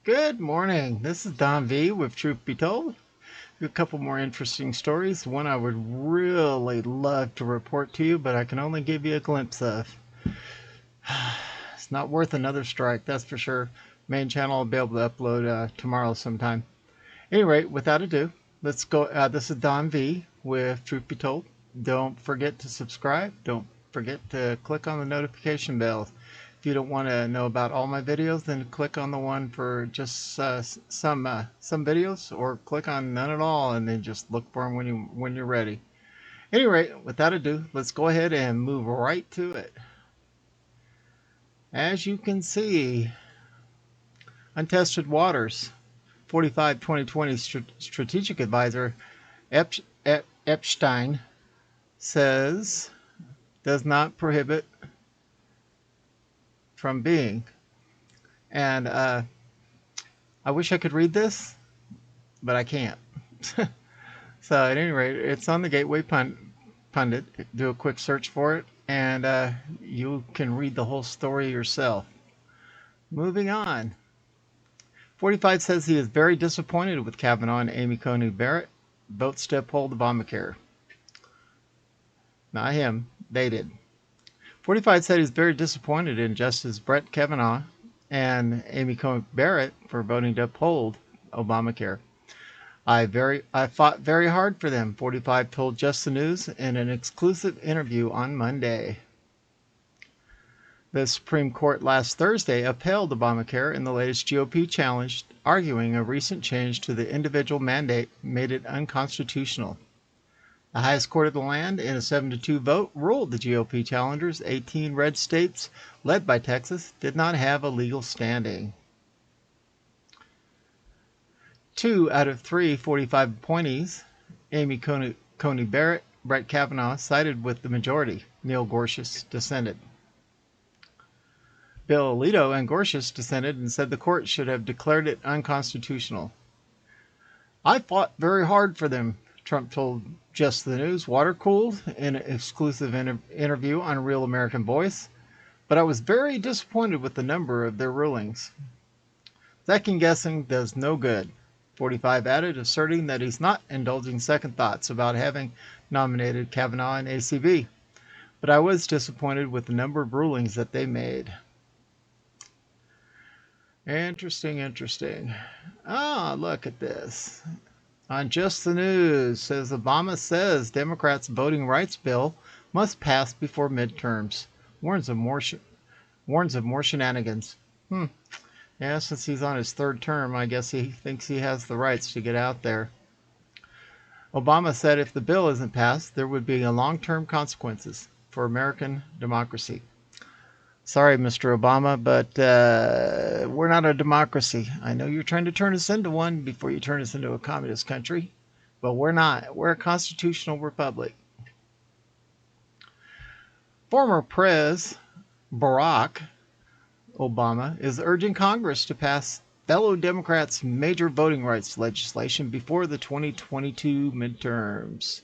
Good morning. This is Don V with Truth Be Told. A couple more interesting stories. One I would really love to report to you, but I can only give you a glimpse of. It's not worth another strike, that's for sure. Main channel will be able to upload tomorrow sometime. Any rate, without ado, let's go. This is Don V with Truth Be Told. Don't forget to subscribe. Don't forget to click on the notification bell. If you don't want to know about all my videos, then click on the one for just some videos, or click on none at all, and then just look for them when you're ready. Any rate, without ado, let's go ahead and move right to it. As you can see, Untested Waters, 45-2020 Strategic Advisor Epshteyn says does not prohibit from being. And I wish I could read this, but I can't. So at any rate, it's on the Gateway Pundit. Do a quick search for it, and you can read the whole story yourself. Moving on. 45 says he is very disappointed with Kavanaugh and Amy Coney Barrett votes to uphold Obamacare. Not him, they did. 45 said he's very disappointed in Justice Brett Kavanaugh and Amy Coney Barrett for voting to uphold Obamacare. I fought very hard for them, 45 told Just the News in an exclusive interview on Monday. The Supreme Court last Thursday upheld Obamacare in the latest GOP challenge, arguing a recent change to the individual mandate made it unconstitutional. The highest court of the land, in a 7-2 vote, ruled the GOP challengers, 18 red states, led by Texas, did not have a legal standing. 2 out of 3 45 appointees, Amy Coney Barrett, Brett Kavanaugh, sided with the majority. Neil Gorsuch dissented. Bill Alito and Gorsuch dissented and said the court should have declared it unconstitutional. I fought very hard for them, Trump told Just the News, water-cooled, in an exclusive interview on Real American Voice, but I was very disappointed with the number of their rulings. Second guessing does no good, 45 added, asserting that he's not indulging second thoughts about having nominated Kavanaugh and ACB, but I was disappointed with the number of rulings that they made. Interesting. Look at this. On Just the News, says Obama says Democrats' voting rights bill must pass before midterms. Warns of more shenanigans. Yeah, since he's on his third term, I guess he thinks he has the rights to get out there. Obama said if the bill isn't passed, there would be long-term consequences for American democracy. Sorry, Mr. Obama, but we're not a democracy. I know you're trying to turn us into one before you turn us into a communist country, but we're not. We're a constitutional republic. Former President Barack Obama is urging Congress to pass fellow Democrats' major voting rights legislation before the 2022 midterms.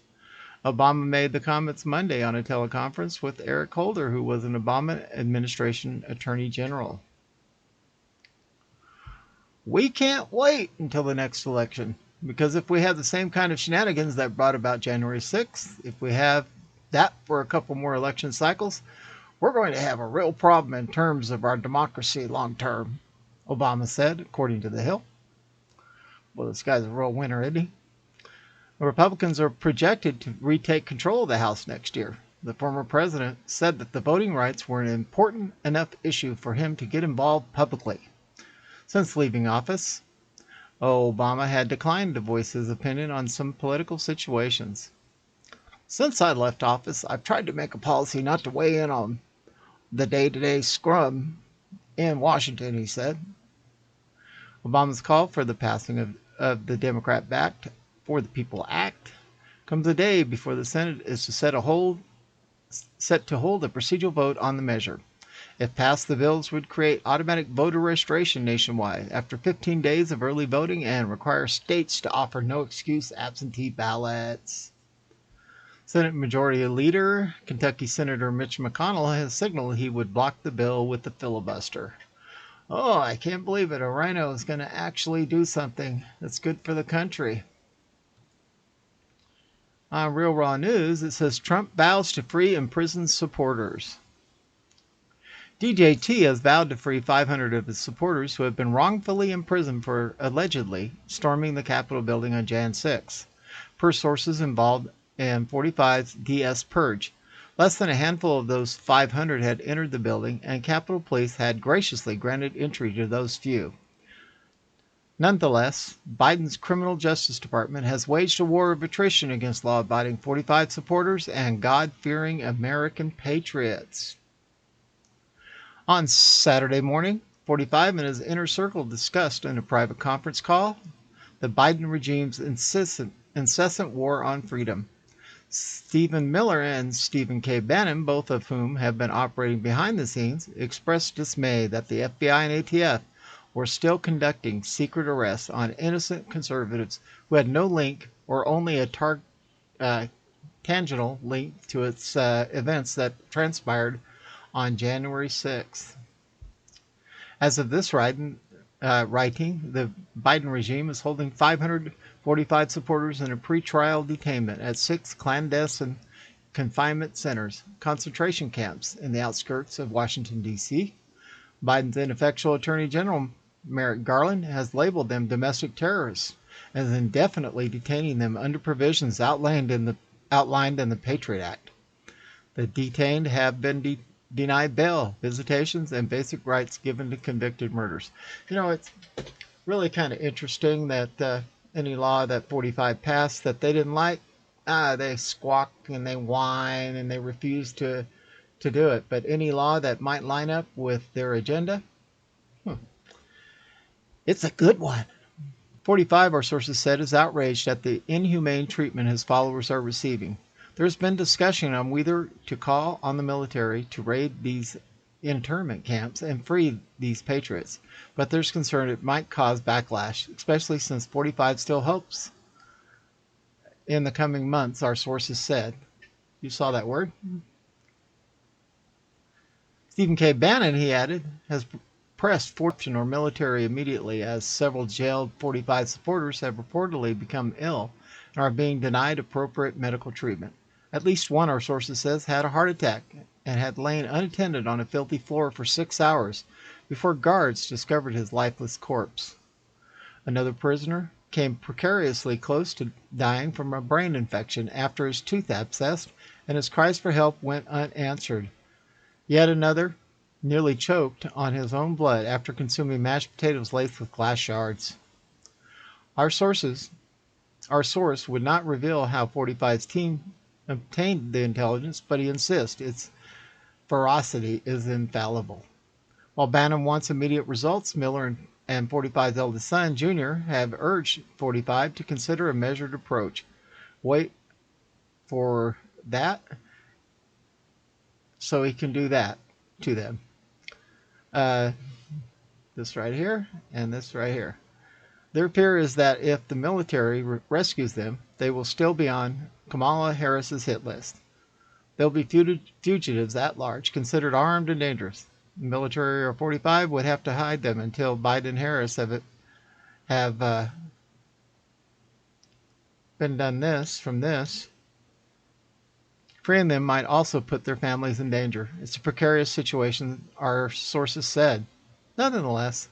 Obama made the comments Monday on a teleconference with Eric Holder, who was an Obama administration attorney general. We can't wait until the next election, because if we have the same kind of shenanigans that brought about January 6th, if we have that for a couple more election cycles, we're going to have a real problem in terms of our democracy long term, Obama said, according to The Hill. Well, this guy's a real winner, isn't he? The Republicans are projected to retake control of the House next year. The former president said that the voting rights were an important enough issue for him to get involved publicly. Since leaving office, Obama had declined to voice his opinion on some political situations. Since I left office, I've tried to make a policy not to weigh in on the day-to-day scrum in Washington, he said. Obama's call for the passing of the Democrat-backed For the People Act comes a day before the Senate is set to hold a procedural vote on the measure. If passed, the bills would create automatic voter registration nationwide after 15 days of early voting and require states to offer no-excuse absentee ballots. Senate Majority Leader, Kentucky Senator Mitch McConnell, has signaled he would block the bill with the filibuster. Oh, I can't believe it. A rhino is going to actually do something that's good for the country. On Real Raw News, it says Trump vows to free imprisoned supporters. DJT has vowed to free 500 of his supporters who have been wrongfully imprisoned for allegedly storming the Capitol building on Jan 6, per sources involved in 45's DS purge. Less than a handful of those 500 had entered the building, and Capitol Police had graciously granted entry to those few. Nonetheless, Biden's criminal justice department has waged a war of attrition against law-abiding 45 supporters and God-fearing American patriots. On Saturday morning, 45 and his inner circle discussed in a private conference call the Biden regime's incessant war on freedom. Stephen Miller and Stephen K. Bannon, both of whom have been operating behind the scenes, expressed dismay that the FBI and ATF were still conducting secret arrests on innocent conservatives who had no link or only a tangential link to its events that transpired on January 6th. As of this writing, the Biden regime is holding 545 supporters in a pretrial detainment at 6 clandestine confinement centers, concentration camps in the outskirts of Washington, D.C. Biden's ineffectual Attorney General Merrick Garland has labeled them domestic terrorists and is indefinitely detaining them under provisions outlined in the Patriot Act. The detained have been denied bail, visitations, and basic rights given to convicted murderers. You know, it's really kind of interesting that any law that 45 passed that they didn't like, they squawk and they whine and they refuse to do it. But any law that might line up with their agenda, it's a good one. 45, our sources said, is outraged at the inhumane treatment his followers are receiving. There's been discussion on whether to call on the military to raid these internment camps and free these patriots, but there's concern it might cause backlash, especially since 45 still hopes in the coming months, our sources said. You saw that word? Stephen K. Bannon, he added, has pressed fortune or military immediately, as several jailed 45 supporters have reportedly become ill and are being denied appropriate medical treatment. At least one, our sources says, had a heart attack and had lain unattended on a filthy floor for 6 hours before guards discovered his lifeless corpse. Another prisoner came precariously close to dying from a brain infection after his tooth abscessed, and his cries for help went unanswered. Yet another nearly choked on his own blood after consuming mashed potatoes laced with glass shards. Our source would not reveal how 45's team obtained the intelligence, but he insists its veracity is infallible. While Bannon wants immediate results, Miller and 45's eldest son, Jr., have urged 45 to consider a measured approach. Wait for that so he can do that to them. This right here and this right here. Their fear is that if the military rescues them, they will still be on Kamala Harris's hit list. They'll be fugitives at large, considered armed and dangerous. The military or 45 would have to hide them until Biden and Harris have been done from this. Freeing them might also put their families in danger. It's a precarious situation, our sources said. Nonetheless,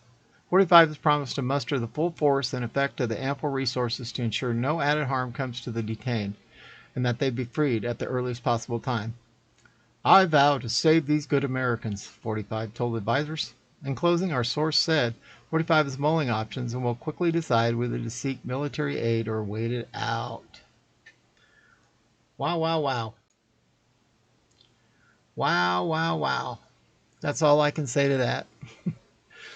45 has promised to muster the full force and effect of the ample resources to ensure no added harm comes to the detained, and that they be freed at the earliest possible time. I vow to save these good Americans, 45 told advisors. In closing, our source said 45 is mulling options and will quickly decide whether to seek military aid or wait it out. Wow, wow, wow. Wow, wow, wow. That's all I can say to that.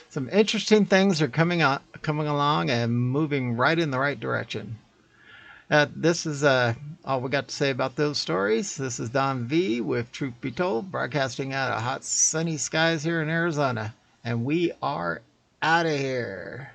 Some interesting things are coming along and moving right in the right direction. This is all we got to say about those stories. This is Don V with Truth Be Told, broadcasting out of hot sunny skies here in Arizona. And we are out of here.